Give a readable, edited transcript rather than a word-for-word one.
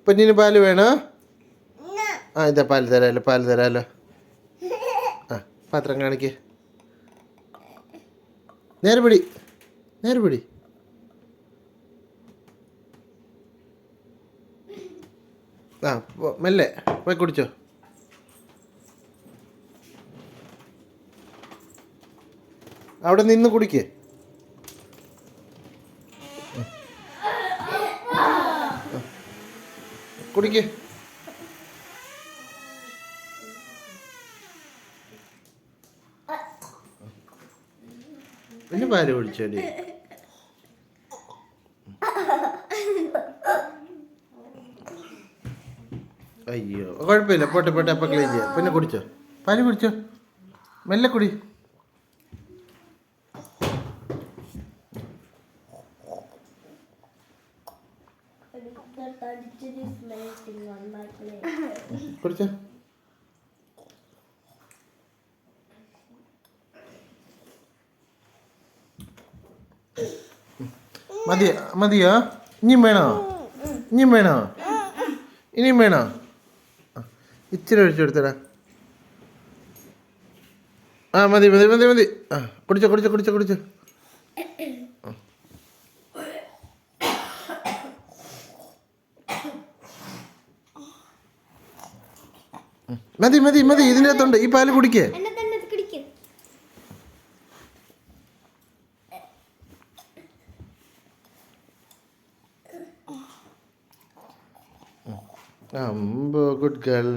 പൊന്നിന് പാല് വേണോ? ആ ഇതാ പാല് തരാമല്ലോ. ആ പാത്രം കാണിക്ക്. നേരെ പിടി. ആ മെല്ലെ പോയി കുടിച്ചോ. അവിടെ നിന്ന് കുടിക്ക്. കുടിക്ക്. പിന്നെ പാല് കുടിച്ചോടി. അയ്യോ കുഴപ്പമില്ല, പോട്ടെ അപ്പം ക്ലീൻ ചെയ്യാം. പിന്നെ കുടിച്ചോ, പാല് കുടിച്ചോ, മെല്ലെ കുടി. കുടിച്ചോ. മതിയോ? ഇനിയും വേണോ? ഇനിയും വേണോ? ഇച്ചിരി ഒഴിച്ചു കൊടുത്തടാ. ആ മതി. ആ കുടിച്ചോ. മതി ഇതിനകത്തുണ്ട്. ഈ പാല് കുടിക്കേ. Good girl.